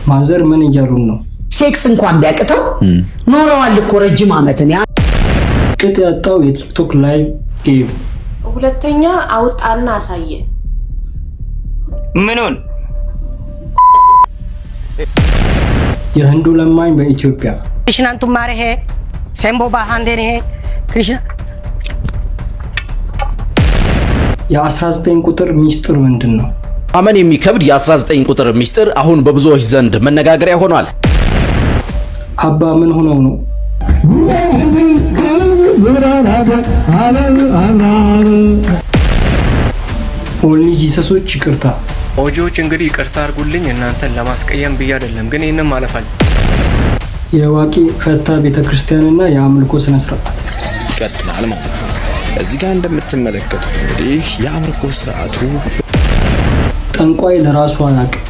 ማዘር ምን እያሉን ነው? ሴክስ እንኳን ቢያቅተው ኖረዋል እኮ ረጅም ዓመትን ቅጥ ያጣው የቲክቶክ ላይቭ ጌም ሁለተኛ አውጣና አሳየ ምኑን የህንዱ ለማኝ በኢትዮጵያ कृष्णन तुम्हारे है सेम्बो बहांदे ने कृष्ण የ19 ቁጥር ሚስጥር ምንድነው? አመን የሚከብድ የ19 ቁጥር ሚስጥር አሁን በብዙዎች ዘንድ መነጋገሪያ ሆኗል። አባ ምን ሆነው ነው? ኦንሊ ጂሰሶች ይቅርታ ኦጆች እንግዲህ ይቅርታ አድርጉልኝ እናንተን ለማስቀየም ብዬ አይደለም ግን ይሄንን ማለፋል የዋቂ ፈታ ቤተክርስቲያንና የአምልኮ ስነ ስርዓት ይቀጥላል ማለት ነው። እዚህ ጋር እንደምትመለከቱት እንግዲህ የአምልኮ ስርዓቱ ጠንቋይ ለራሱ አያውቅም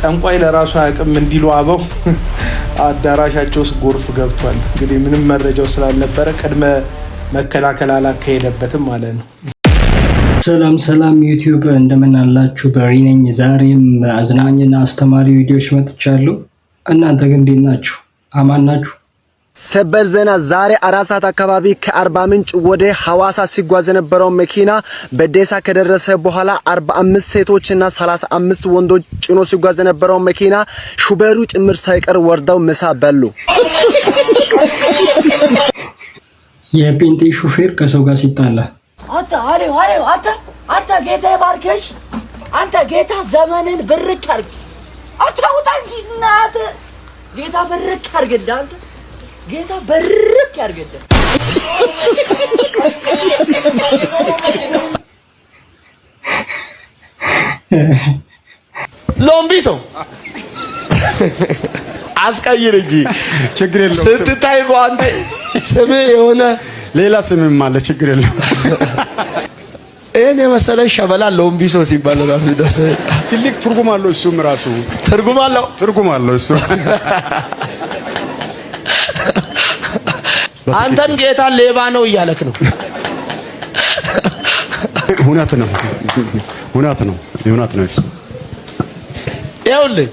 ጠንቋይ ለራሱ አያውቅም እንዲሉ አበው አዳራሻቸውስ ጎርፍ ገብቷል። እንግዲህ ምንም መረጃው ስላልነበረ ቅድመ መከላከል አላካሄደበትም ማለት ነው። ሰላም ሰላም ዩቲዩብ እንደምን አላችሁ? በሪ ነኝ። ዛሬም አዝናኝና አስተማሪ ቪዲዮዎች መጥቻለሁ። እናንተ ግን እንዴት ናችሁ? አማን ናችሁ? ሰበር ዜና ዛሬ 4 ሰዓት አካባቢ ከአርባ ምንጭ ወደ ሐዋሳ ሲጓዝ የነበረው መኪና በደሳ ከደረሰ በኋላ 45 ሴቶችና 35 ወንዶች ጭኖ ሲጓዝ የነበረው መኪና ሹፌሩ ጭምር ሳይቀር ወርደው ምሳ በሉ። የጴንጤ ሹፌር ከሰው ጋር ሲጣላ አንተ ጌታ ይባርክሽ አንተ ጌታ ዘመንን ብርክ አርግ አታውጣ እንጂ እናት ጌታ ብርክ አርግዳ አንተ ጌታ ብርክ ያርግዳ ሎምቢሶ አስቀይር እንጂ ችግር የለውም። ስትታይ አንተ ስም የሆነ ሌላ ስምም አለ ችግር የለውም። እኔ መሰለ ሸበላ ሎምቢሶ ሲባል ራሱ ደስ ትልቅ ትርጉም አለው። እሱም ራሱ ትርጉም አለው እሱ አንተን ጌታ ሌባ ነው እያለክ ነው። ሁናት ነው እሱ ይኸውልህ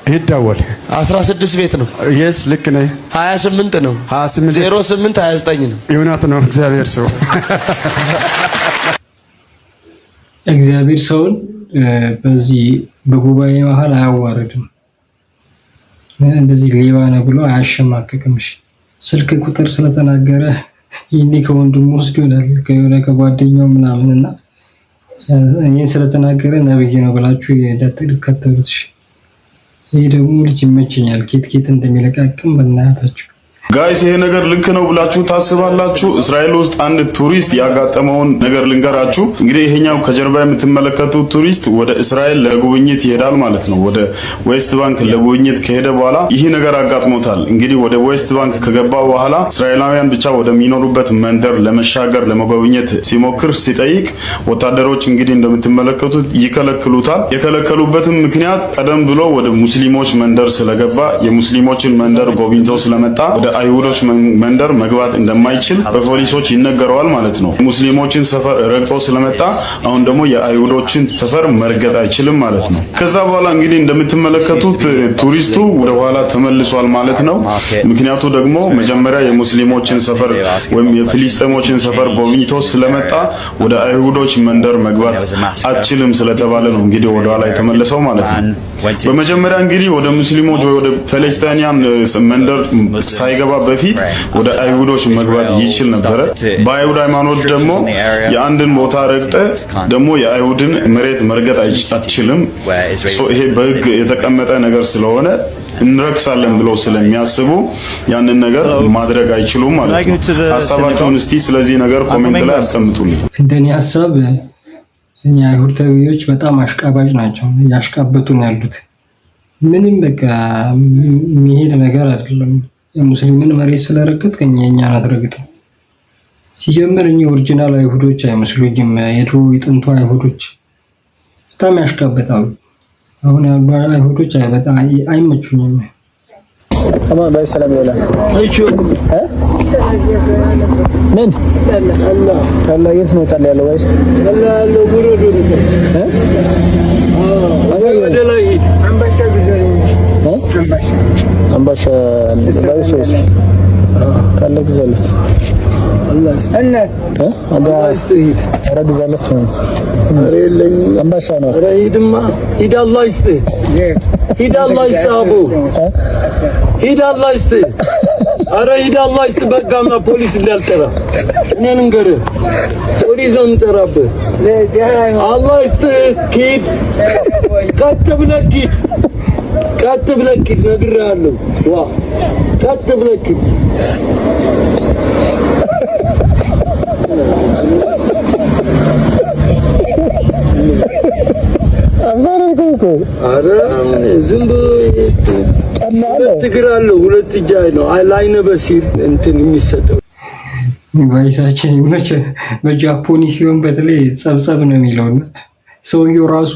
ይደወል 16 ቤት ነው። yes ልክ ነህ። 28 ነው 08 29 ነው። ይሁናት ነው እግዚአብሔር ሰው እግዚአብሔር ሰውን በዚህ በጉባኤ መሃል አያዋርድም። እንደዚህ ሌባ ነው ብሎ አያሸማቅቅም። ስልክ ቁጥር ስለተናገረ ይሄኔ ከወንድሙ ወስዶ ይላል ከሆነ ከጓደኛው ምናምንና እኔን ስለተናገረ ነብይ ነው ብላችሁ እንዳትከተሉት። ይሄ ደግሞ ልጅ ይመቸኛል ኬት እንደሚለቃቅም በእናታችሁ ጋይስ ይሄ ነገር ልክ ነው ብላችሁ ታስባላችሁ? እስራኤል ውስጥ አንድ ቱሪስት ያጋጠመውን ነገር ልንገራችሁ። እንግዲህ ይሄኛው ከጀርባ የምትመለከቱት ቱሪስት ወደ እስራኤል ለጉብኝት ይሄዳል ማለት ነው። ወደ ዌስት ባንክ ለጉብኝት ከሄደ በኋላ ይሄ ነገር አጋጥሞታል። እንግዲህ ወደ ዌስት ባንክ ከገባ በኋላ እስራኤላውያን ብቻ ወደሚኖሩበት መንደር ለመሻገር ለመጎብኘት ሲሞክር ሲጠይቅ ወታደሮች እንግዲህ እንደምትመለከቱት ይከለክሉታል። የከለከሉበትም ምክንያት ቀደም ብሎ ወደ ሙስሊሞች መንደር ስለገባ የሙስሊሞችን መንደር ጎብኝቶ ስለመጣ ወደ አይሁዶች መንደር መግባት እንደማይችል በፖሊሶች ይነገረዋል ማለት ነው። ሙስሊሞችን ሰፈር ረግጦ ስለመጣ አሁን ደግሞ የአይሁዶችን ሰፈር መርገጥ አይችልም ማለት ነው። ከዛ በኋላ እንግዲህ እንደምትመለከቱት ቱሪስቱ ወደ ኋላ ተመልሷል ማለት ነው። ምክንያቱ ደግሞ መጀመሪያ የሙስሊሞችን ሰፈር ወይም የፍልስጤሞችን ሰፈር ጎብኝቶ ስለመጣ ወደ አይሁዶች መንደር መግባት አትችልም ስለተባለ ነው እንግዲህ ወደ ኋላ የተመለሰው ማለት ነው። በመጀመሪያ እንግዲህ ወደ ሙስሊሞች ወይ ወደ ፓለስታይናን መንደር ሳይገባ በፊት ወደ አይሁዶች መግባት ይችል ነበር። በአይሁድ ሃይማኖት ደግሞ የአንድን ቦታ ረግጠ ደግሞ የአይሁድን መሬት መርገጥ አትችልም። ይሄ በሕግ የተቀመጠ ነገር ስለሆነ እንረክሳለን ብለው ስለሚያስቡ ያንን ነገር ማድረግ አይችሉም ማለት ነው። ሐሳባችሁን እስቲ ስለዚህ ነገር ኮሜንት ላይ አስቀምጡልኝ። እንደኔ ሐሳብ እኛ አይሁድ ተብዮች በጣም አሽቃባጭ ናቸው። ያሽቃበቱን ያሉት ምንም በቃ የሚሄድ ነገር አይደለም። የሙስሊምን መሬት ስለረገጥ ከኛ አትረግጥ። ሲጀምር እኛ ኦሪጂናል አይሁዶች አይመስሉኝም። የድሮ የጥንቱ አይሁዶች በጣም ያሽቃበጣሉ። አሁን ያሉ አይሁዶች በጣም አይመቹኝም። تمام باي السلام يلا ايشو من الله يسمو تعالى يلا بايش الله لو برودو አምባሻ ላይ ሶስ ካለክ ዘልት አላህ ይስጥህ አረግዛለች አሬለኝ አምባሻ ነው ሂድማ ሂድ አላህ ይስጥህ ሂድ አላህ ይስጥህ አቡ ሂድ አላህ ይስጥህ አረ ሂድ አላህ ይስጥህ በቃማ ፖሊስ እንዳልጠራ እኔን እንገር ፖሊስ ነው የምጠራብህ አላህ ይስጥህ ሂድ ቀጥ ብለህ ሂድ ነግሬሃለሁ ዋ ቀጥ ብለህ ሂድ አረ ዝም ብሎ ትግራለሁ ሁለት እጅ ነው አይላይነ በሲር እንትን የሚሰጠው ባይሳችን መቼ በጃፖኒ ሲሆን በተለይ ጸብጸብ ነው የሚለውና ሰውየው ራሱ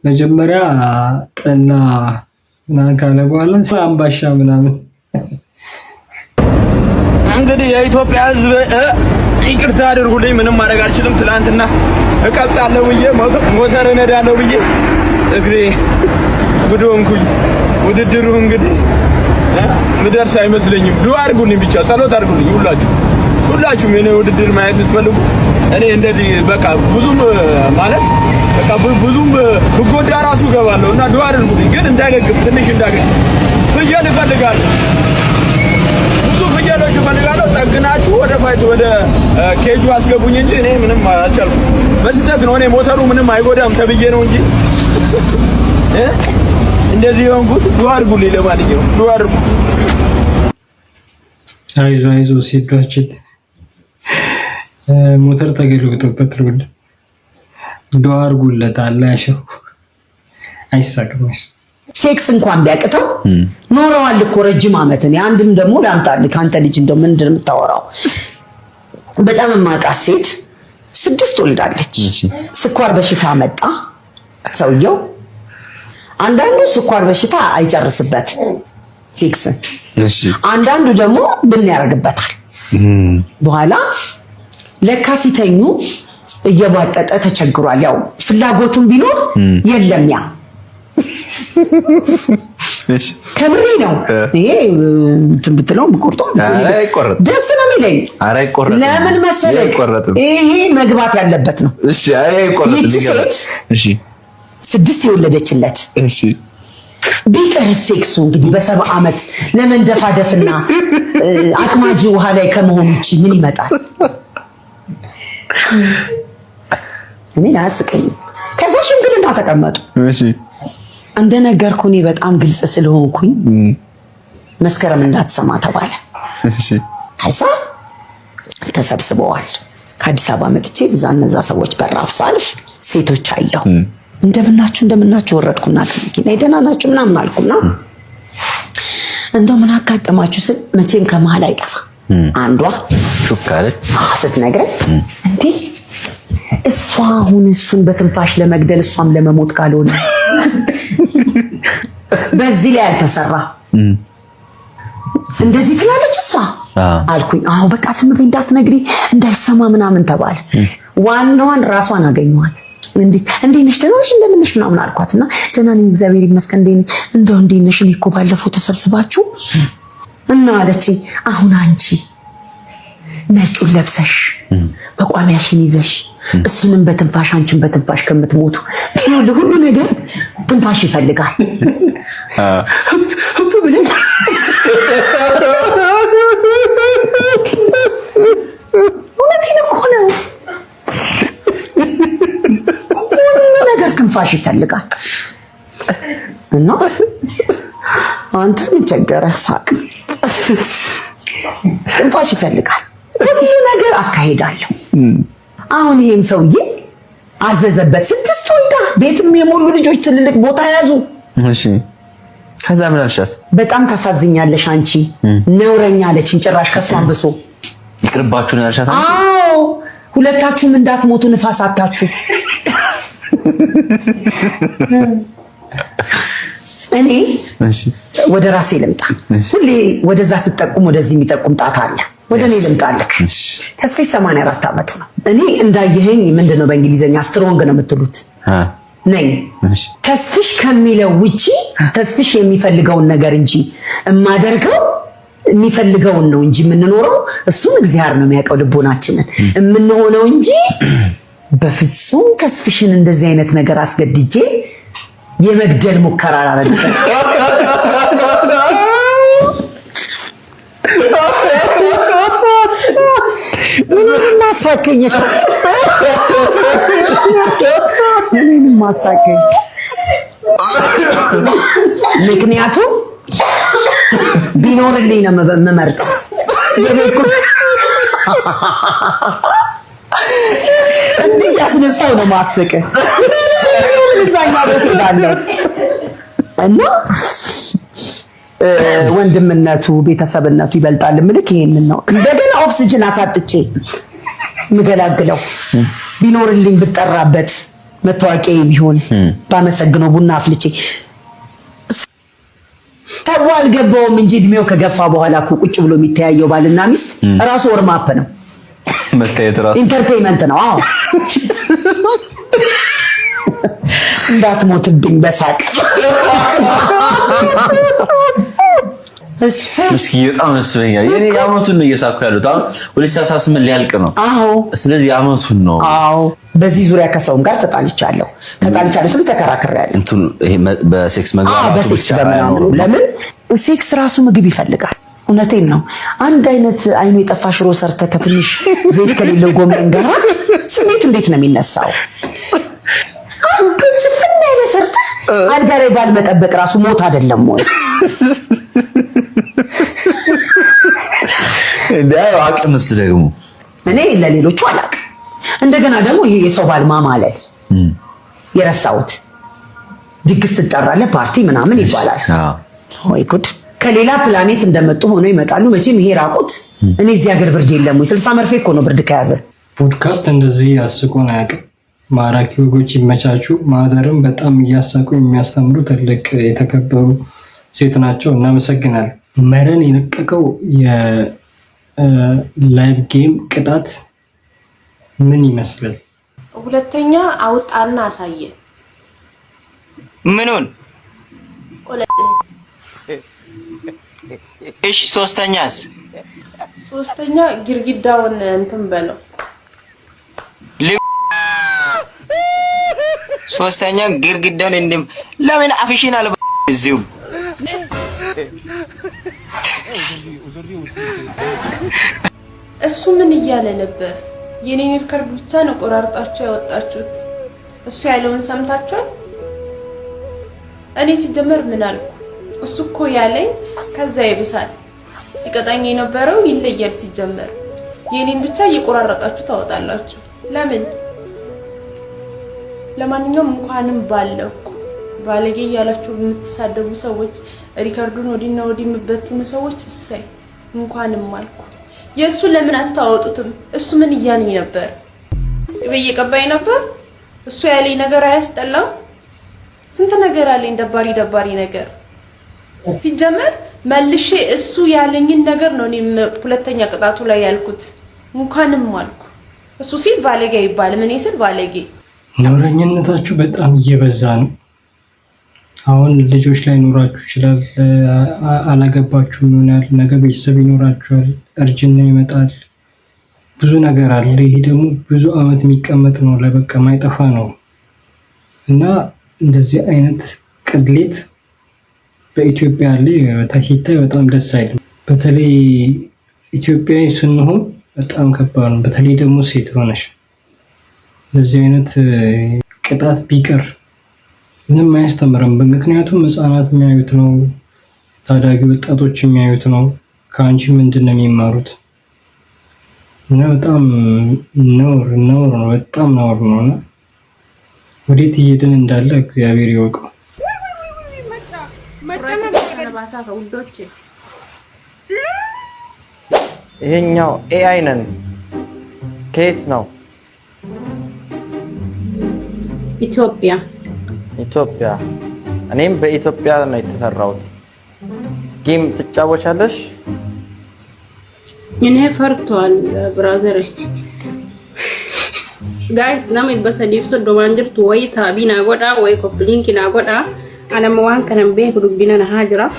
መጀመሪያ ጠላ ምናምን ካለ በኋላ አምባሻ ምናምን እንግዲህ የኢትዮጵያ ሕዝብ ይቅርታ አድርጉልኝ ምንም ማድረግ አልችልም ትላንትና እቀብጣለሁ ብዬ ሞተር እነዳለሁ ብዬ እግሬ ጉዶንኩኝ ውድድሩ እንግዲህ ምደርስ አይመስለኝም ዱአ አድርጉልኝ ብቻ ጸሎት አድርጉልኝ ሁላችሁም የኔ ውድድር ማየት የምትፈልጉ እኔ እንደዚህ በቃ ብዙም ማለት በቃ ብዙም ብጎዳ ራሱ ገባለሁ እና ዱአ አድርጉልኝ ግን እንዳገግም ትንሽ እንዳገግም ፍየል እፈልጋለሁ ብዙ ፍየሎች እፈልጋለሁ ጠግናችሁ ወደ ፋይት ወደ ኬጁ አስገቡኝ እንጂ እኔ ምንም አልቻልኩም በስህተት ነው እኔ ሞተሩ ምንም አይጎዳም ተብዬ ነው እንጂ እንደዚህ ሆንኩት ዱአ አድርጉልኝ ለማንኛውም ዱአ አድርጉ አይዞ ሲዷችን ሞተር ተገልብጦበት ነው ዱአ አድርጉለት አለ ያሸው አይሳቅም ሴክስ እንኳን ቢያቅተው ኖረዋል እኮ ረጅም አመት ነው አንድም ደግሞ ላምጣልህ ካንተ ልጅ እንደው ምንድነው የምታወራው በጣም ማቃት ሴት 6 ወልዳለች ስኳር በሽታ መጣ ሰውየው አንዳንዱ ስኳር በሽታ አይጨርስበት ሴክስ አንዳንዱ ደግሞ ብን ያረግበታል በኋላ ለካሲተኙ እየባጠጠ ተቸግሯል ያው ፍላጎቱን ቢኖር የለም ያ ከምሬ ነው ይሄ ትምብትለው ብቆርጦ ደስ ነው የሚለኝ ለምን መሰለህ ይሄ መግባት ያለበት ነው እሺ አይቆረጥ እሺ 6 የወለደችለት እሺ ቢቀር ሴክሱ እንግዲህ በ7 አመት ለመንደፋደፍና አጥማጂ ውሃ ላይ ከመሆኑ ውጪ ምን ይመጣል እኔ አስቀኝ ከዛ ሽምግልና ተቀመጡ እሺ እንደነገርኩ እኔ በጣም ግልጽ ስለሆንኩኝ መስከረም እንዳትሰማ ተባለ እሺ ከዛ ተሰብስበዋል ከአዲስ አበባ መጥቼ እነዛ ሰዎች በራፍ ሳልፍ ሴቶች አየሁ እንደምናችሁ ወረድኩና ከመኪና ደህና ናችሁ ምናምን አልኩና እንደው ምን አጋጠማችሁ ስል መቼም ከመሃል አይጠፋ አንዷ ሹካለች ስትነግረኝ እንዴ እሷ አሁን እሱን በትንፋሽ ለመግደል እሷም ለመሞት ካልሆነ በዚህ ላይ አልተሰራ እንደዚህ ትላለች እሷ አልኩኝ አዎ በቃ ስም ብዬ እንዳትነግሪ እንዳይሰማ ምናምን ተባለ ዋናዋን ራሷን አገኘኋት እንዴ ነሽ ደህና ነሽ እንደምን ነሽ ምናምን አልኳትና ደህና ነኝ እግዚአብሔር ይመስገን እንደው እንዴ ነሽ እኔ እኮ ባለፈው ተሰብስባችሁ እና አለችኝ አሁን አንቺ ነጩን ለብሰሽ በቋሚያሽን ይዘሽ እሱንም በትንፋሽ አንቺን በትንፋሽ ከምትሞቱ ሁሉ ነገር ትንፋሽ ይፈልጋል ሁሉ ነገር ትንፋሽ ይፈልጋል እና አንተ ምን ቸገረህ ሳቅ ትንፋሽ ይፈልጋል ሁሉ ነገር አካሄዳለሁ አሁን ይሄም ሰውዬ አዘዘበት 6 ወልዳ ቤትም የሞሉ ልጆች ትልልቅ ቦታ ያዙ እሺ ከዛ ምን አልሻት በጣም ታሳዝኛለሽ አንቺ ነውረኛ አለችኝ ጭራሽ ከሷን ብሶ ይቅርባችሁ ነው ያልሻት አዎ ሁለታችሁም እንዳትሞቱ ንፋስ አታችሁ እኔ እሺ ወደ ራሴ ልምጣ ሁሌ ወደዛ ስትጠቁም ወደዚህ የሚጠቁም ጣት አለ ወደ እኔ ልምጣልክ ተስፋዬ 84 አመቱ ነው እኔ እንዳየኸኝ ምንድነው በእንግሊዘኛ ስትሮንግ ነው የምትሉት ነኝ። ተስፍሽ ከሚለው ውጪ ተስፍሽ የሚፈልገውን ነገር እንጂ እማደርገው የሚፈልገውን ነው እንጂ የምንኖረው እሱን እግዚአብሔር ነው የሚያውቀው ልቦናችንን የምንሆነው እንጂ በፍጹም ተስፍሽን እንደዚህ አይነት ነገር አስገድጄ የመግደል ሙከራ አላደረግኩም። ምንም ማሳከኝ ምክንያቱም ቢኖርልኝ ነው የምመርጠው። እንዲህ ያስነሳው ነው ማስቀ ምንዛኛ ቤት እንዳለው እና ወንድምነቱ ቤተሰብነቱ ይበልጣል። ምልክ ይሄንን ነው። እንደገና ኦክሲጅን አሳጥቼ ምገላግለው ቢኖርልኝ ብጠራበት መታወቂያ ቢሆን ባመሰግነው ቡና አፍልቼ ተዋል ገባውም እንጂ እድሜው ከገፋ በኋላ እኮ ቁጭ ብሎ የሚተያየው ባልና ሚስት ራሱ ወርማፕ ነው። መታየት ራሱ ኢንተርቴይንመንት ነው። አዎ እንዳትሞትብኝ በሳቅ እስኪ በጣም መስለኛል። የኔ አመቱን ነው እየሳኩ ያሉት። አሁን 2018 ሊያልቅ ነው። አዎ ስለዚህ አመቱን ነው። አዎ በዚህ ዙሪያ ከሰውም ጋር ተጣልቻለሁ ስለ ተከራክሬያለሁ። እንትን ይሄ በሴክስ መግባባት በሴክስ በምናምን ለምን ሴክስ ራሱ ምግብ ይፈልጋል። እውነቴን ነው። አንድ አይነት አይኑ የጠፋ ሽሮ ሰርተ ከትንሽ ዘይት ከሌለው ጎመን ጋር ስሜት እንዴት ነው የሚነሳው? አንተ ጭፍና ያለ ሰርተ አልጋ ላይ ባልመጠበቅ ራሱ ሞት አይደለም ወይ? እንዳው አቅምስ ደግሞ እኔ ለሌሎቹ አላቅም። እንደገና ደግሞ ይሄ የሰው ባል ማማለል የረሳሁት ድግስ ትጠራለህ ፓርቲ ምናምን ይባላል። ወይ ጉድ! ከሌላ ፕላኔት እንደመጡ ሆኖ ይመጣሉ። መቼም ይሄ ራቁት እኔ እዚህ ሀገር ብርድ የለም ወይ? 60 መርፌ እኮ ነው ብርድ ከያዘ። ፖድካስት እንደዚህ ያስቆን አያውቅም። ማራኪ ወጎች ይመቻቹ። ማህደርም በጣም እያሳቁ የሚያስተምሩ ትልቅ የተከበሩ ሴት ናቸው። እናመሰግናለን። መረን የለቀቀው የላይቭ ጌም ቅጣት ምን ይመስላል? ሁለተኛ አውጣና አሳየ። ምኑን? እሺ ሶስተኛስ? ሶስተኛ ግርግዳውን እንትን በለው። ሶስተኛ ግርግዳውን እንደም ለምን አፍሽን አለ እዚሁ እሱ ምን እያለ ነበር? የኔን ሪከርድ ብቻ ነው ቆራርጣችሁ ያወጣችሁት። እሱ ያለውን ሰምታችኋል? እኔ ሲጀመር ምን አልኩ? እሱ እኮ ያለኝ ከዛ ይብሳል። ሲቀጣኝ የነበረው ይለያል። ሲጀመር የኔን ብቻ እየቆራረጣችሁ ታወጣላችሁ። ለምን? ለማንኛውም እንኳንም ባለኩ ባለጌ ያላችሁ የምትሳደቡ ሰዎች፣ ሪከርዱን ወዲና ወዲ የምትበትኑ ሰዎች እሰይ እንኳንም አልኩ። የእሱ ለምን አታወጡትም? እሱ ምን እያለኝ ነበር? በየቀባይ ነበር። እሱ ያለኝ ነገር አያስጠላም? ስንት ነገር አለኝ ደባሪ ነገር። ሲጀመር መልሼ እሱ ያለኝን ነገር ነው እኔ ሁለተኛ ቅጣቱ ላይ ያልኩት። እንኳንም አልኩ። እሱ ሲል ባለጌ አይባልም፣ እኔ ስል ባለጌ። ነውረኝነታችሁ በጣም እየበዛ ነው። አሁን ልጆች ላይ ኖራችሁ ይችላል፣ አላገባችሁም ይሆናል፣ ነገ ቤተሰብ ይኖራችኋል፣ እርጅና ይመጣል፣ ብዙ ነገር አለ። ይሄ ደግሞ ብዙ አመት የሚቀመጥ ነው፣ ለበቃ ማይጠፋ ነው እና እንደዚህ አይነት ቅሌት በኢትዮጵያ ላይ ሲታይ በጣም ደስ አይልም። በተለይ ኢትዮጵያዊ ስንሆን በጣም ከባድ ነው። በተለይ ደግሞ ሴት ሆነሽ እንደዚህ አይነት ቅጣት ቢቀር ምንም አያስተምርም። ምክንያቱም ህፃናት የሚያዩት ነው፣ ታዳጊ ወጣቶች የሚያዩት ነው። ከአንቺ ምንድን ነው የሚማሩት? እና በጣም ነውር ነው፣ በጣም ነውር ነው እና ወዴት እየሄድን እንዳለ እግዚአብሔር ይወቀው። ይሄኛው ኤአይ ነን። ከየት ነው? ኢትዮጵያ። እኔም በኢትዮጵያ ነው የተሰራሁት። ጌም ትጫወቻለሽ? እኔ ፈርቷል ብራዘር። guys nama ilbasadif so domanjirtu way taabina goda way koplinki na goda ana mawan kanan be dubbina na hajira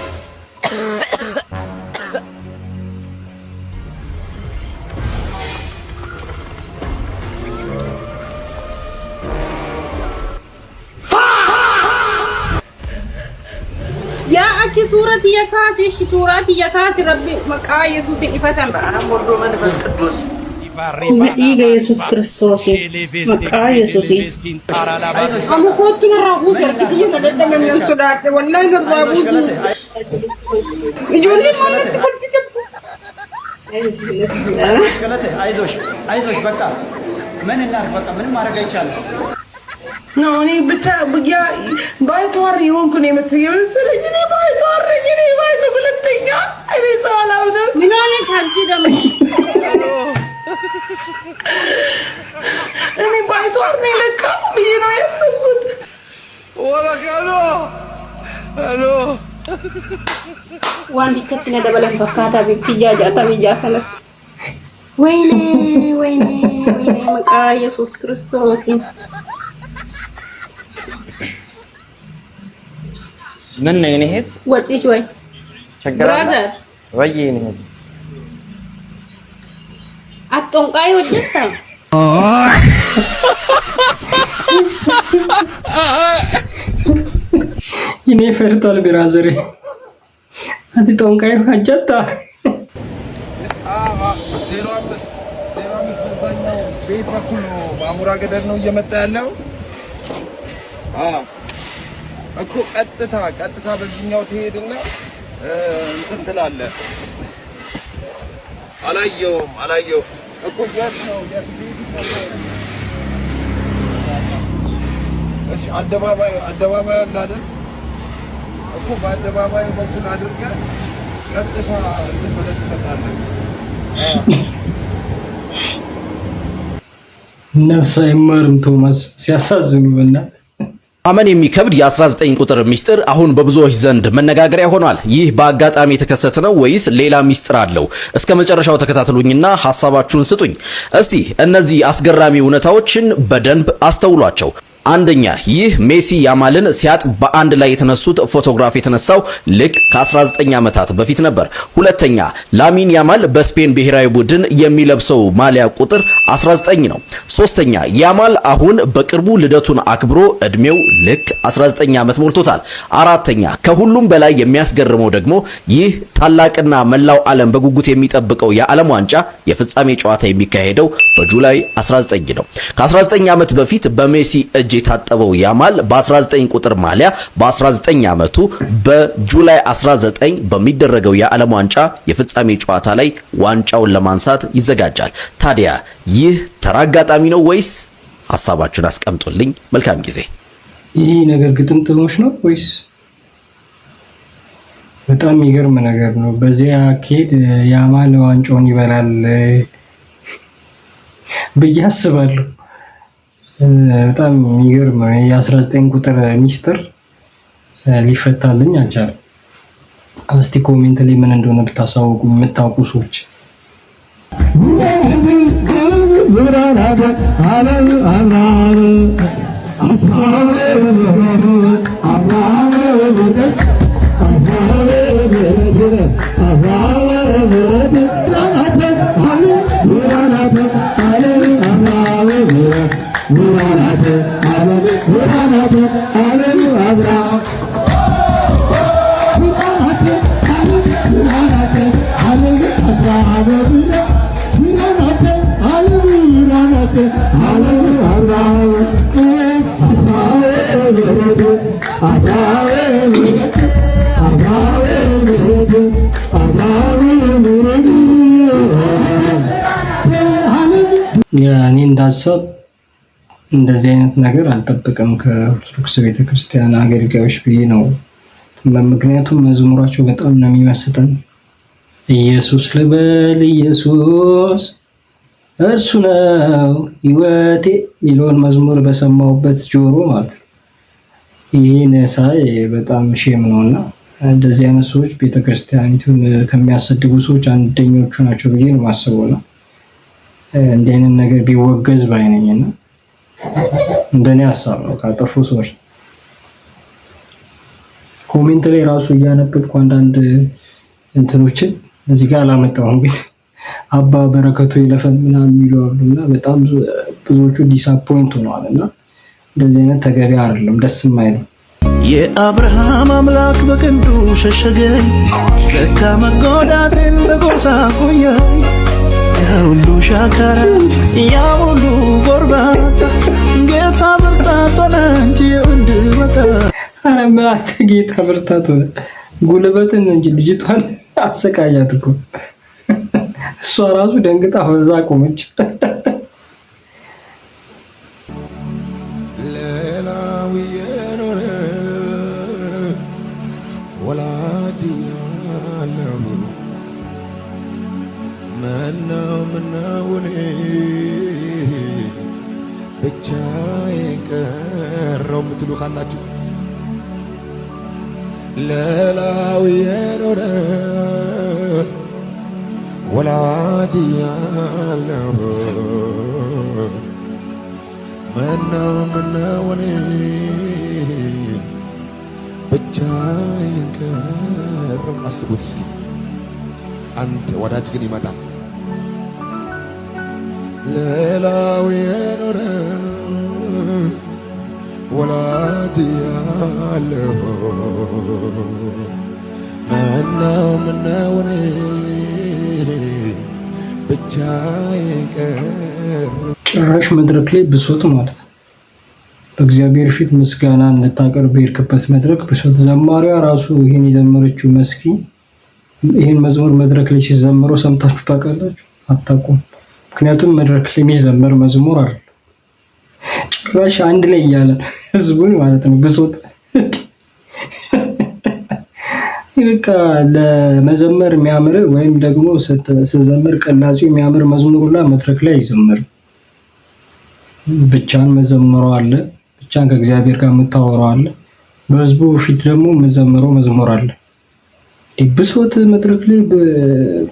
يا أكي صورتي يا كاتي صورتي يا كاتي ربي مقا يسوع إفتن مرد منفس قدوس إيجا يسوع كريستوس مقا يسوع أمو كنت نراغو كركتي ندد من الصداق والله نراغو يجولي ما تقول في አይዞሽ በቃ ምን እናድርግ በቃ ምንም ማድረግ አይቻልም ነው እኔ ብቻ በጊያ ባይተዋር ይሆንኩ ነው የምትየመሰለኝ እኔ ባይተዋር እኔ ባይተ ሁለተኛ እኔ ሰላም ነው ምን ሆነሽ አንቺ ደግሞ እኔ ባይተዋር ነው ለካ ብዬ ነው ያሰብኩት ወላካሎ አሎ ዋንዲ ከትነ ደበላን ፈካታ ቢትያጃ ታሚጃ ሰለት ወይኔ ወይኔ ወይኔ መቃ ኢየሱስ ክርስቶስ ምን ነው እኔ ሄት ወጥሽ ወይ ብራዘር ወይ እኔ ሄት አጥንቃይ ወጀታ ይኔ ፈርቷል ብራዘር አጥንቃይ ወጀታ 05 በዛኛው ቤት በኩል ነው ማሙራ ገደል ነው እየመጣ ያለው እኮ ቀጥታ በዚህኛው ትሄድና እንትን ትላለህ አላየውም እኮ የት ነው እሺ አደባባይ አለ አይደል እኮ በአደባባይ በኩል አድርገህ ቀጥታ እንትን ብለህ ትመጣለህ ነፍስ አይማርም ቶማስ ሲያሳዝኑ በእናትህ አመን የሚከብድ የ19 ቁጥር ሚስጥር አሁን በብዙዎች ዘንድ መነጋገሪያ ሆኗል። ይህ በአጋጣሚ የተከሰተ ነው ወይስ ሌላ ሚስጥር አለው? እስከ መጨረሻው ተከታተሉኝና ሐሳባችሁን ስጡኝ። እስቲ እነዚህ አስገራሚ እውነታዎችን በደንብ አስተውሏቸው። አንደኛ ይህ ሜሲ ያማልን ሲያጥ በአንድ ላይ የተነሱት ፎቶግራፍ የተነሳው ልክ ከ19 ዓመታት በፊት ነበር። ሁለተኛ ላሚን ያማል በስፔን ብሔራዊ ቡድን የሚለብሰው ማሊያ ቁጥር 19 ነው። ሶስተኛ ያማል አሁን በቅርቡ ልደቱን አክብሮ እድሜው ልክ 19 ዓመት ሞልቶታል። አራተኛ ከሁሉም በላይ የሚያስገርመው ደግሞ ይህ ታላቅና መላው ዓለም በጉጉት የሚጠብቀው የዓለም ዋንጫ የፍጻሜ ጨዋታ የሚካሄደው በጁላይ 19 ነው። ከ19 ዓመት በፊት በሜሲ እጅ የታጠበው ያማል በ19 ቁጥር ማሊያ በ19 ዓመቱ በጁላይ 19 በሚደረገው የዓለም ዋንጫ የፍጻሜ ጨዋታ ላይ ዋንጫውን ለማንሳት ይዘጋጃል። ታዲያ ይህ ተራ አጋጣሚ ነው ወይስ? ሐሳባችሁን አስቀምጡልኝ። መልካም ጊዜ። ይህ ነገር ግጥምጥሞች ነው ወይስ? በጣም የሚገርም ነገር ነው። በዚያ አካሄድ ያማል ዋንጫውን ይበላል ብዬ አስባለሁ። በጣም የሚገርም የ19 ቁጥር ሚስጥር ሊፈታልኝ አልቻለም። እስቲ ኮሜንት ላይ ምን እንደሆነ ብታሳውቁ የምታውቁ ሰዎች። ያኔ እንዳሰብ እንደዚህ አይነት ነገር አልጠብቅም ከኦርቶዶክስ ቤተክርስቲያን አገልጋዮች ብዬ ነው። ምክንያቱም መዝሙራቸው በጣም ነው የሚመስጠን። ኢየሱስ ልበል ኢየሱስ እርሱ ነው ሕይወቴ የሚለውን መዝሙር በሰማሁበት ጆሮ ማለት ነው። ይህን ሳይ በጣም ሼም ነውና እንደዚህ አይነት ሰዎች ቤተክርስቲያኒቱን ከሚያሰድቡ ሰዎች አንደኞቹ ናቸው ብዬ ነው የማስበው። እንዲህ አይነት ነገር ቢወገዝ ባይነኝና እንደኔ ሀሳብ ነው ካጠፉ ሰዎች ኮሜንት ላይ ራሱ እያነበብኩ አንዳንድ እንትኖችን እዚህ ጋር አላመጣሁም፣ ግን አባ በረከቱ ይለፈን ምናምን ይሏሉና በጣም ብዙዎቹ ዲስአፖይንት ሆነዋልና እንደዚህ አይነት ተገቢ አይደለም፣ ደስ የማይለው። የአብርሃም አምላክ በቀንዱ ሸሸገኝ ለካ መጎዳቴን በጎሳ ቆየኝ ያሁሉ ሻካራ ያሁሉ ጎርባታ ጌታ ብርታት ሆነ እንጂ እንድመጣ አረ ማለት ጌታ ብርታት ሆነ ጉልበትን እንጂ ልጅቷን አሰቃያት እኮ እሷ ራሱ ደንግጣ በዛ ቆመች። ሌላው የኖረ ወላጅ ያለው ምነው እኔ ብቻዬን ቀረው የምትሉ ካላችሁ ሌላው የኖረ ወላጅ ያለው ምነው እኔ ብቻዬን ቀረው። አስቡት እስኪ አንድ ወዳጅ ግን ይመጣል። ሌላው የኖረ ወላጅ ያለው ምነው እኔ ብቻዬን ቀረው። ጭራሽ መድረክ ላይ ብሶት ማለት ነው። በእግዚአብሔር ፊት ምስጋናን ልታቀርብ የሄድክበት መድረክ ብሶት። ዘማሪዋ ራሱ ይሄን የዘመረችው መስኪ ይሄን መዝሙር መድረክ ላይ ሲዘምረው ሰምታችሁ ታውቃላችሁ? አታውቁም። ምክንያቱም መድረክ ላይ የሚዘመር መዝሙር አይደል። ጭራሽ አንድ ላይ እያለ ህዝቡን ማለት ነው ብሶት። በቃ ለመዘመር የሚያምር ወይም ደግሞ ስትዘምር ቅላጼው የሚያምር መዝሙሩላ መድረክ ላይ ይዘምር። ብቻን መዘምሩ አለ፣ ብቻን ከእግዚአብሔር ጋር የምታወራው አለ፣ በህዝቡ ፊት ደግሞ የምዘምረው መዝሙር አለ። ብሶት መድረክ ላይ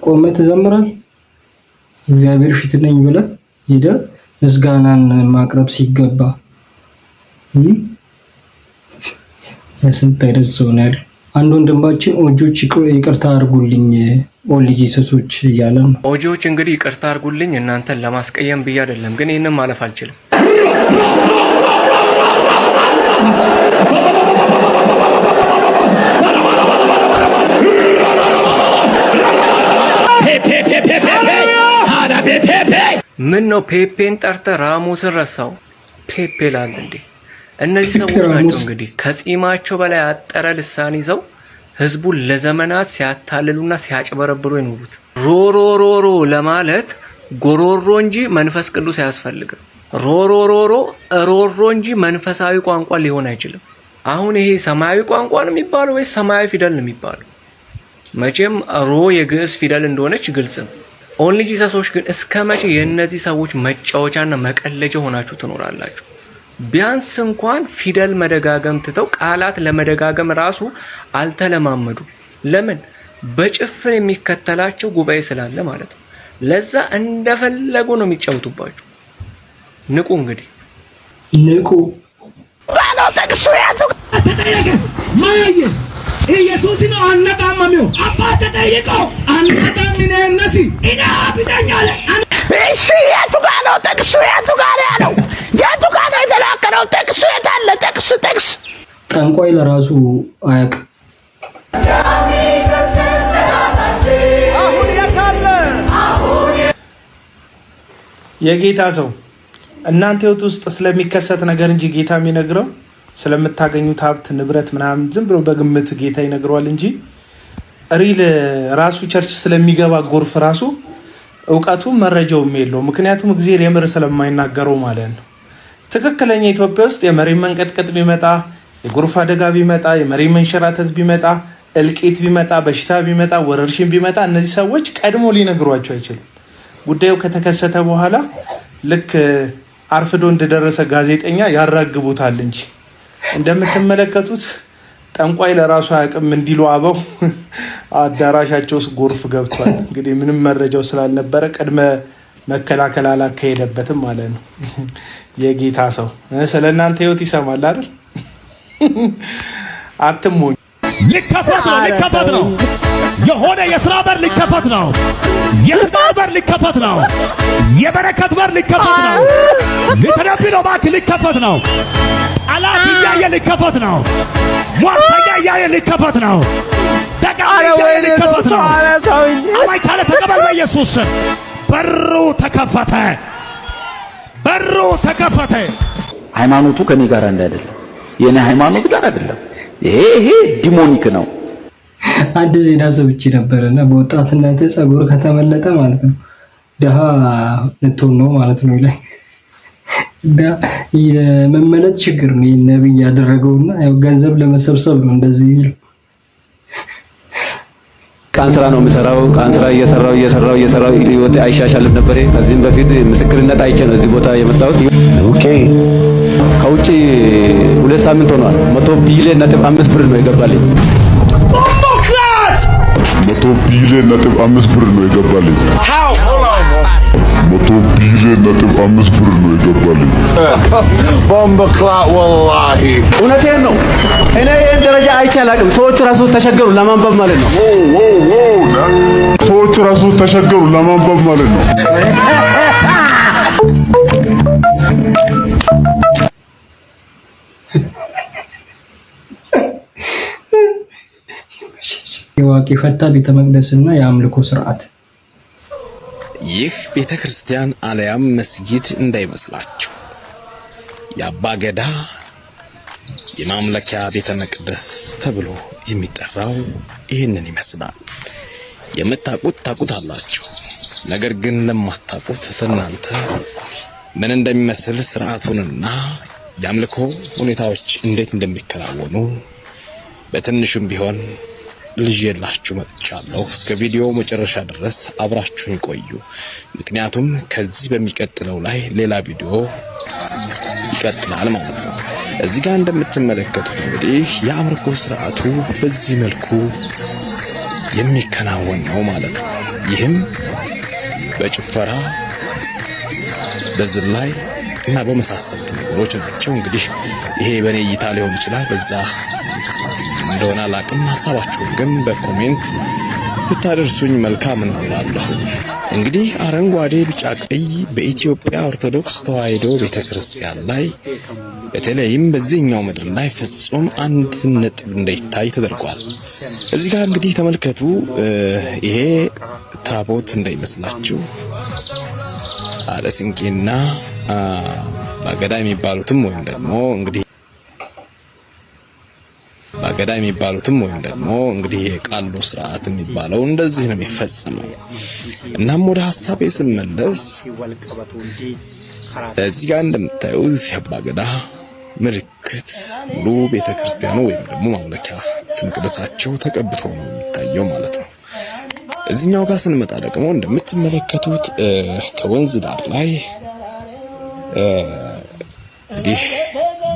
ቆመ ትዘምራል። እግዚአብሔር ፊት ነኝ ብለህ ሄደህ ምስጋናን ማቅረብ ሲገባ ስንት አይነት ሰው ነው ያለው። አንድ ወንድማችን ኦጆች ይቅርታ አድርጉልኝ ኦል ጂሰሶች እያለ ነው። ኦጆች እንግዲህ ይቅርታ አድርጉልኝ እናንተን ለማስቀየም ብዬ አይደለም፣ ግን ይህንን ማለፍ አልችልም። ምን ነው ፔፔን ጠርተህ ራሙስን ረሳው? ፔፔ ላል እንዴ? እነዚህ ሰዎች ናቸው እንግዲህ ከጺማቸው በላይ አጠረ ልሳን ይዘው ህዝቡን ለዘመናት ሲያታልሉና ሲያጭበረብሩ የኖሩት። ሮሮሮሮ ለማለት ጎሮሮ እንጂ መንፈስ ቅዱስ አያስፈልግም። ሮሮሮሮ ሮሮ እንጂ መንፈሳዊ ቋንቋ ሊሆን አይችልም። አሁን ይሄ ሰማያዊ ቋንቋ ነው የሚባለው ወይስ ሰማያዊ ፊደል ነው የሚባለው? መቼም ሮ የግዕዝ ፊደል እንደሆነች ግልጽ ነው። ኦንሊ ጂሰሶች ግን እስከ መቼ የእነዚህ ሰዎች መጫወቻና መቀለጃ ሆናችሁ ትኖራላችሁ? ቢያንስ እንኳን ፊደል መደጋገም ትተው ቃላት ለመደጋገም ራሱ አልተለማመዱ። ለምን? በጭፍን የሚከተላቸው ጉባኤ ስላለ ማለት ነው። ለዛ እንደፈለጉ ነው የሚጫወቱባችሁ። ንቁ እንግዲህ ንቁ። ባለው ተክሱ ያቱ ማየ ኢየሱስ ነው አንቀማሚው አባ ተጠይቀው አንቀማሚነ ነሲ ኢና ቢዳኛለ እሺ ያቱ ጋር ነው ተክሱ ያቱ ጋር ያለው ያቱ ጋር ነው የተላከለው ተክሱ የታለ ተክስ ጠንቋይ ለራሱ አያውቅም። የጌታ ሰው እናንተ ህይወት ውስጥ ስለሚከሰት ነገር እንጂ ጌታ የሚነግረው ስለምታገኙት ሀብት ንብረት ምናምን ዝም ብሎ በግምት ጌታ ይነግረዋል እንጂ ሪል ራሱ ቸርች ስለሚገባ ጎርፍ ራሱ እውቀቱ መረጃውም የለው። ምክንያቱም እግዚአብሔር የምር ስለማይናገረው ማለት ነው። ትክክለኛ ኢትዮጵያ ውስጥ የመሬት መንቀጥቀጥ ቢመጣ፣ የጎርፍ አደጋ ቢመጣ፣ የመሬት መንሸራተት ቢመጣ፣ እልቂት ቢመጣ፣ በሽታ ቢመጣ፣ ወረርሽኝ ቢመጣ እነዚህ ሰዎች ቀድሞ ሊነግሯቸው አይችሉም። ጉዳዩ ከተከሰተ በኋላ ልክ አርፍዶ እንደደረሰ ጋዜጠኛ ያራግቡታል እንጂ እንደምትመለከቱት ጠንቋይ ለራሱ አያውቅም እንዲሉ አበው አዳራሻቸው ውስጥ ጎርፍ ገብቷል። እንግዲህ ምንም መረጃው ስላልነበረ ቅድመ መከላከል አላካሄደበትም ማለት ነው። የጌታ ሰው ስለ እናንተ ህይወት ይሰማል አይደል? አትሞኝ። ሊከፈት ነው የሆነ የሥራ በር ሊከፈት ነው። የትዳር በር ሊከፈት ነው። የበረከት በር ሊከፈት ነው። ሊተነብለው እባክህ ሊከፈት ነው። ጠላት እያየ ሊከፈት ነው። ሟርተኛ እያየ ሊከፈት ነው። ደጋሚ እያየ ሊከፈት ነው። አማኝ ካለ ተቀበል በኢየሱስ ስም። በሩ ተከፈተ። በሩ ተከፈተ። ሃይማኖቱ ከኔ ጋር አይደለም። የኔ ሃይማኖት ጋር አይደለም። ይሄ ዲሞኒክ ነው። አንድ ዜና ሰምቼ ነበርና በወጣትነት ጸጉር ከተመለጠ ማለት ነው ደሃ ልትሆን ነው ማለት ነው ይላል። የመመለጥ ችግር ነው ነብይ ያደረገውና ያው ገንዘብ ለመሰብሰብ ነው እንደዚህ ይል። ካንስራ ነው የምሰራው። ካንስራ እየሰራው ይወጣ አይሻሻልም ነበር። ከዚህም በፊት ምስክርነት አይቼ ነው እዚህ ቦታ የመጣሁት። ኦኬ ከውጪ 2 ሳምንት ሆኗል። 100 ቢሊዮን ነጥብ 5 ብር ነው የገባልኝ። 100 ቢሊዮን ነጥብ 5 ብር ነው የገባልኝ። 100 ቢሊዮን ነጥብ 5 ብር ነው የገባልኝ። ቦምበክላት ወላሂ እውነቴን ነው። እኔ ይሄን ደረጃ አይቼ አላውቅም። ሰዎች ራሱ ተሸገሩ ለማንበብ ማለት ነው። ሰዎች ራሱ ተሸገሩ ለማንበብ ማለት ነው። የዋቂ ፈታ ቤተ መቅደስና የአምልኮ ስርዓት። ይህ ቤተ ክርስቲያን አለያም መስጊድ እንዳይመስላችሁ። የአባ ገዳ የማምለኪያ ቤተ መቅደስ ተብሎ የሚጠራው ይህንን ይመስላል። የምታውቁት ታውቁታላችሁ። ነገር ግን ለማታውቁት እናንተ ምን እንደሚመስል ስርዓቱንና የአምልኮ ሁኔታዎች እንዴት እንደሚከናወኑ በትንሹም ቢሆን ልጄላችሁ መጥቻለሁ። እስከ ቪዲዮ መጨረሻ ድረስ አብራችሁን ቆዩ። ምክንያቱም ከዚህ በሚቀጥለው ላይ ሌላ ቪዲዮ ይቀጥላል ማለት ነው። እዚህ ጋር እንደምትመለከቱት እንግዲህ የአምልኮ ስርዓቱ በዚህ መልኩ የሚከናወን ነው ማለት ነው። ይህም በጭፈራ በዝላይ እና በመሳሰሉት ነገሮች ናቸው። እንግዲህ ይሄ በኔ እይታ ሊሆን ይችላል፣ በዛ እንደሆነ አላቅም። ሐሳባችሁን ግን በኮሜንት ብታደርሱኝ መልካም ነው እላለሁ። እንግዲህ አረንጓዴ፣ ቢጫ፣ ቀይ በኢትዮጵያ ኦርቶዶክስ ተዋሕዶ ቤተክርስቲያን ላይ በተለይም በዚህኛው ምድር ላይ ፍጹም አንድ ነጥብ እንዳይታይ ተደርጓል። እዚህ ጋር እንግዲህ ተመልከቱ። ይሄ ታቦት እንዳይመስላችሁ አለስንቄና ባገዳ የሚባሉትም ወይም ደግሞ እንግዲህ የቃሉ ስርዓት የሚባለው እንደዚህ ነው የሚፈጸመው። እናም ወደ ሐሳቤ ስመለስ እዚህ ጋር እንደምታዩት የባገዳ ምልክት ሙሉ ቤተክርስቲያኑ ወይም ደግሞ ማምለኪያ መቅደሳቸው ተቀብቶ ነው የሚታየው ማለት ነው። እዚህኛው ጋር ስንመጣ ደግሞ እንደምትመለከቱት ከወንዝ ዳር ላይ እንግዲህ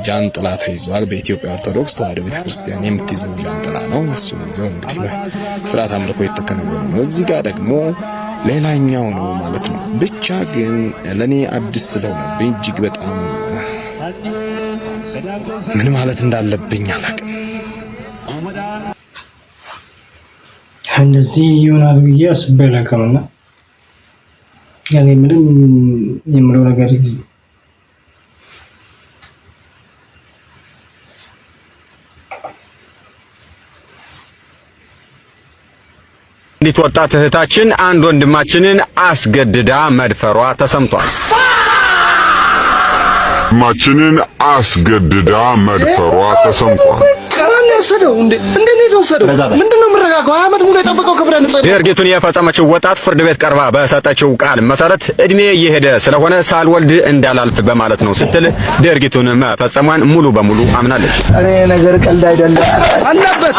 ጃንጥላ ተይዟል። በኢትዮጵያ ኦርቶዶክስ ተዋሕዶ ቤተክርስቲያን የምትይዘው ጃንጥላ ነው። እሱ ነው እንግዲህ በስርዓት አምልኮ የተከናወነ ነው። እዚህ ጋር ደግሞ ሌላኛው ነው ማለት ነው። ብቻ ግን ለኔ አዲስ ስለሆነብኝ እጅግ በጣም ምን ማለት እንዳለብኝ አላውቅም። እንደዚህ ይሆናል ብዬ አስቤ አላውቅምና ያኔ ምንም የምለው ነገር አንዲት ወጣት እህታችን አንድ ወንድማችንን አስገድዳ መድፈሯ ተሰምቷል። ወንድማችንን አስገድዳ መድፈሯ ተሰምቷል። ቀራን ያሰደው እንዴት ነው የተወሰደው? ምንድነው መረጋጋው? ዓመት ሙሉ የጠበቀው ክብረ ንጽህና። ድርጊቱን የፈጸመችው ወጣት ፍርድ ቤት ቀርባ በሰጠችው ቃል መሰረት እድሜ እየሄደ ስለሆነ ሳልወልድ እንዳላልፍ በማለት ነው ስትል ድርጊቱን መፈጸሟን ሙሉ በሙሉ አምናለች። እኔ ነገር ቀልድ አይደለም አለበት።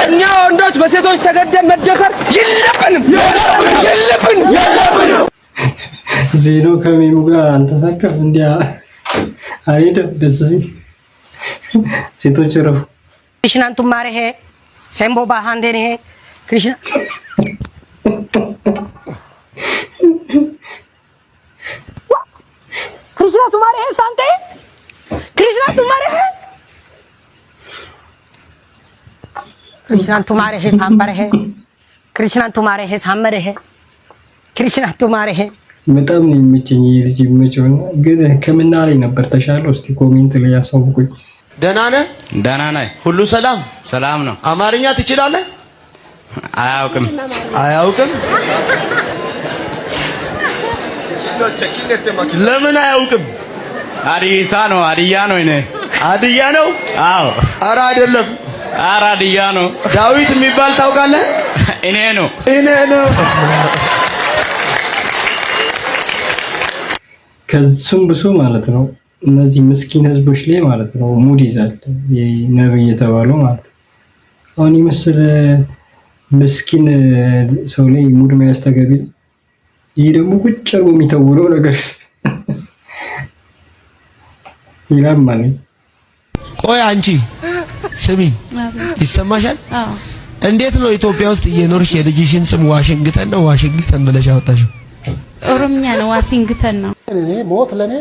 እኛ ወንዶች በሴቶች ተገደም መደፈር የለብንም። ዜናው ከሜሙ ጋር አልተሳካም። እንዲያ አይደለም ደስ ሲል ሴቶች ረፉ कृष्णा तुम्हारे है सेम्बो बहांदे ने कृष्णा कृष्णा तुम्हारे हैं शांति कृष्णा तुम्हारे हैं कृष्णा तुम्हारे हैं सांबर है कृष्णा तुम्हारे हैं सांबर है कृष्णा तुम्हारे हैं በጣም ነው የሚመቸኝ ልጅ የሚመቸው ግን ከመና ላይ ነበር ተሻለው እስቲ ኮሜንት ላይ ያሳውቁኝ ደህና ነህ ሁሉ ሰላም ነው አማርኛ ትችላለህ አያውቅም ለምን አያውቅም አዲያ ነው እኔ አዲያ ነው አዎ ኧረ አይደለም ኧረ አዲያ ነው ዳዊት የሚባል ታውቃለህ እኔ ነው ከሱም ብሶ ማለት ነው እነዚህ ምስኪን ህዝቦች ላይ ማለት ነው ሙድ ይዛል ነብይ የተባለው ማለት ነው አሁን ይመስል ምስኪን ሰው ላይ ሙድ መያዝ ተገቢ ይሄ ደግሞ ቁጭ ብሎ የሚተውለው ነገር ይላል ማለት ቆይ አንቺ ስሚ ይሰማሻል እንዴት ነው ኢትዮጵያ ውስጥ እየኖርሽ የልጅሽን ስም ዋሽንግተን ነው ዋሽንግተን ብለሽ አወጣሽው ኦሮምኛ ነው ዋሽንግተን ነው እኔ ሞት ለኔ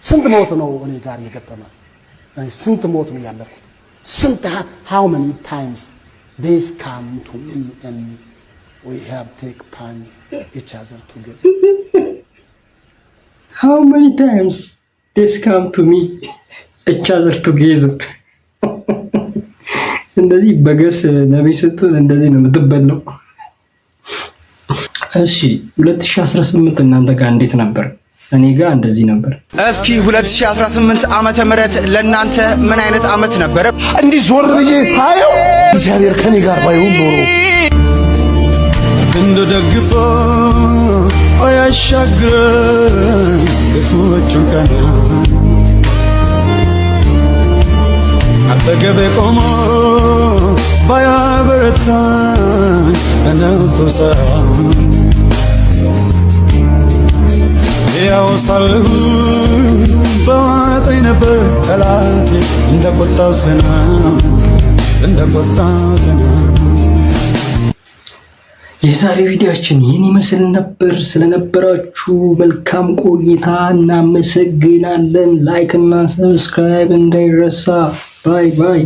ስንት ሞት ነው እኔ ጋር የገጠመ ስንት ሞት ነው ያለፍኩት ስንት how many times this come to me and we have take pan each other together how many times this come to me each other together እንደዚህ በገስ ነብይ ስትሆን እንደዚህ ነው የምትበለው እሺ 2018 እናንተ ጋር እንዴት ነበር እኔ ጋር እንደዚህ ነበር እስኪ 2018 ዓመተ ምህረት ለናንተ ምን አይነት ዓመት ነበር እንዲህ ዞር ብዬ ሳየው እግዚአብሔር ከኔ ጋር ባይሆን ኖሮ እንደ ደግፎ አያሻግረን ክፉዎቹን ቀና አጠገቤ ቆሞ ባያበረታኝ በነፍሱ ያው ሳልሁ በዋጠኝ ነበር ጠላቴ እንደ ቆጣው ዘና የዛሬ ቪዲዮአችን ይህን ይመስል ነበር ስለነበራችሁ መልካም ቆይታ እናመሰግናለን ላይክ እና ሰብስክራይብ እንዳይረሳ ባይ ባይ